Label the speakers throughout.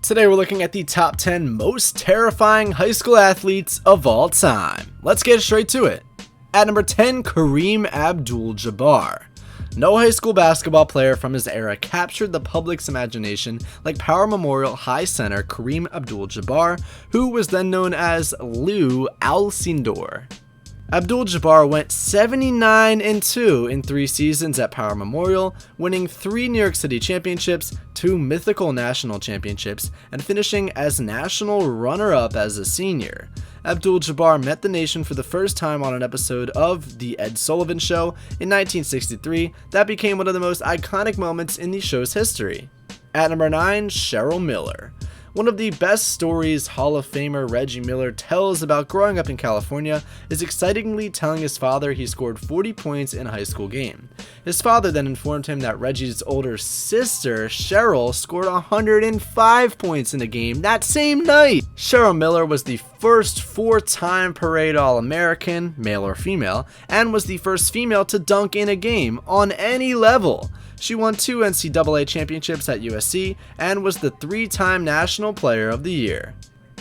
Speaker 1: Today we're looking at the top 10 most terrifying high school athletes of all time. Let's get straight to it. At number 10, Kareem Abdul-Jabbar. No high school basketball player from his era captured the public's imagination like Power Memorial High center Kareem Abdul-Jabbar, who was then known as Lou Alcindor. Abdul-Jabbar went 79-2 in 3 seasons at Power Memorial, winning 3 New York City championships, 2 mythical national championships, and finishing as national runner-up as a senior. Abdul-Jabbar met the nation for the first time on an episode of The Ed Sullivan Show in 1963 that became one of the most iconic moments in the show's history. At number 9, Cheryl Miller. One of the best stories Hall of Famer Reggie Miller tells about growing up in California is excitingly telling his father he scored 40 points in a high school game. His father then informed him that Reggie's older sister, Cheryl, scored 105 points in a game that same night. Cheryl Miller was the first 4-time parade All-American, male or female, and was the first female to dunk in a game on any level. She won 2 NCAA championships at USC and was the 3-time National Player of the Year.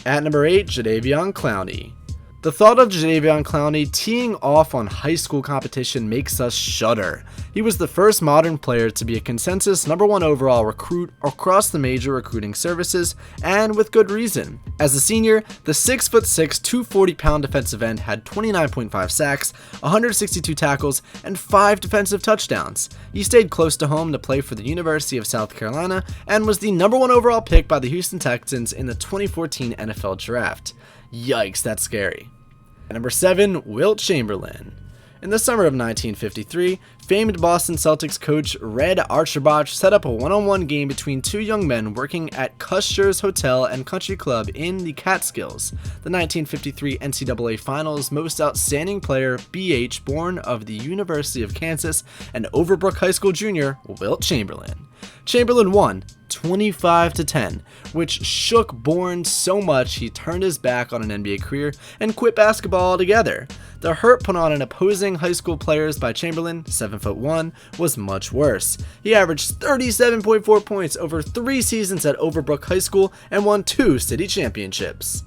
Speaker 1: At number 8, Jadaveon Clowney. The thought of Jadaveon Clowney teeing off on high school competition makes us shudder. He was the first modern player to be a consensus #1 overall recruit across the major recruiting services, and with good reason. As a senior, the 6'6", 240-pound defensive end had 29.5 sacks, 162 tackles, and 5 defensive touchdowns. He stayed close to home to play for the University of South Carolina and was the #1 overall pick by the Houston Texans in the 2014 NFL Draft. Yikes, that's scary. At number 7, Wilt Chamberlain. In the summer of 1953, famed Boston Celtics coach Red Auerbach set up a one-on-one game between 2 young men working at Custer's Hotel and Country Club in the Catskills. The 1953 NCAA Finals Most Outstanding Player, BH, born of the University of Kansas, and Overbrook High School junior, Wilt Chamberlain. Chamberlain won 25-10, which shook Bourne so much he turned his back on an NBA career and quit basketball altogether. The hurt put on opposing high school players by Chamberlain, 7'1", was much worse. He averaged 37.4 points over 3 seasons at Overbrook High School and won 2 city championships.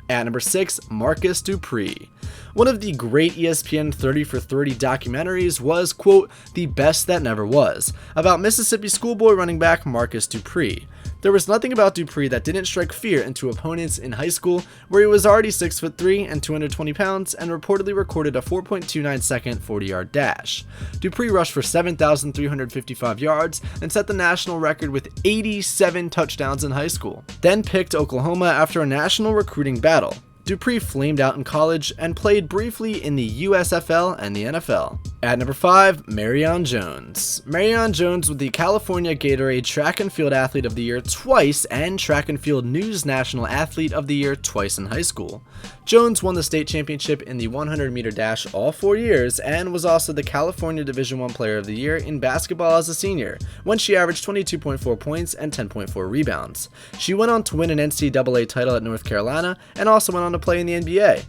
Speaker 1: At number 6, Marcus Dupree. One of the great ESPN 30 for 30 documentaries was, quote, "The Best That Never Was," about Mississippi schoolboy running back Marcus Dupree. There was nothing about Dupree that didn't strike fear into opponents in high school, where he was already 6'3" and 220 pounds and reportedly recorded a 4.29-second 40-yard dash. Dupree rushed for 7,355 yards and set the national record with 87 touchdowns in high school, then picked Oklahoma after a national recruiting battle. Dupree flamed out in college and played briefly in the USFL and the NFL. At number 5, Marion Jones. Marion Jones was the California Gatorade Track and Field Athlete of the Year twice and Track and Field News National Athlete of the Year twice in high school. Jones won the state championship in the 100-meter dash all 4 years and was also the California Division I Player of the Year in basketball as a senior, when she averaged 22.4 points and 10.4 rebounds. She went on to win an NCAA title at North Carolina and also went on to play in the NBA.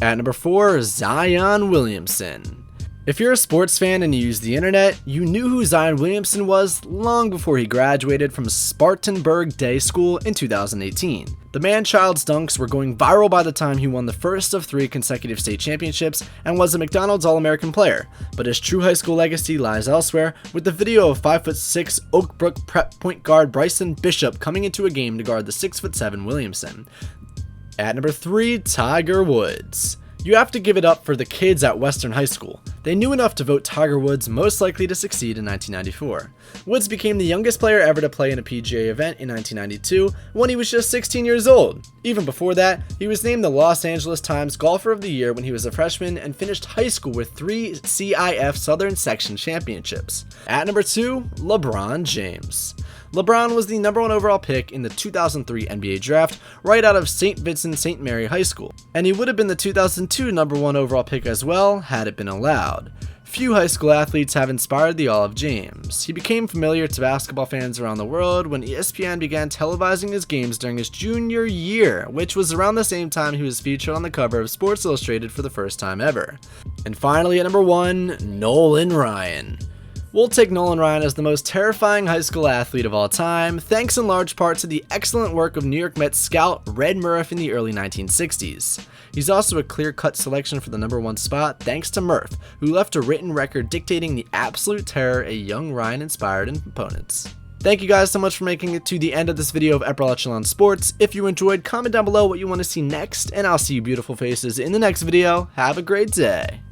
Speaker 1: At number 4, Zion Williamson. If you're a sports fan and you use the internet, you knew who Zion Williamson was long before he graduated from Spartanburg Day School in 2018. The man-child's dunks were going viral by the time he won the first of 3 consecutive state championships and was a McDonald's All-American player, but his true high school legacy lies elsewhere, with the video of 5'6" Oak Brook prep point guard Bryson Bishop coming into a game to guard the 6'7" Williamson. At number 3, Tiger Woods. You have to give it up for the kids at Western High School. They knew enough to vote Tiger Woods most likely to succeed in 1994. Woods became the youngest player ever to play in a PGA event in 1992 when he was just 16 years old. Even before that, he was named the Los Angeles Times Golfer of the Year when he was a freshman and finished high school with 3 CIF Southern Section championships. At number 2, LeBron James. LeBron was the #1 overall pick in the 2003 NBA draft right out of St. Vincent St. Mary High School, and he would have been the 2002 #1 overall pick as well had it been allowed. Few high school athletes have inspired the awe of James. He became familiar to basketball fans around the world when ESPN began televising his games during his junior year, which was around the same time he was featured on the cover of Sports Illustrated for the first time ever. And finally at number 1, Nolan Ryan. We'll take Nolan Ryan as the most terrifying high school athlete of all time, thanks in large part to the excellent work of New York Mets scout Red Murph in the early 1960s. He's also a clear-cut selection for the #1 spot thanks to Murph, who left a written record dictating the absolute terror a young Ryan inspired in opponents. Thank you guys so much for making it to the end of this video of Echelon Sports. If you enjoyed, comment down below what you want to see next, and I'll see you beautiful faces in the next video. Have a great day.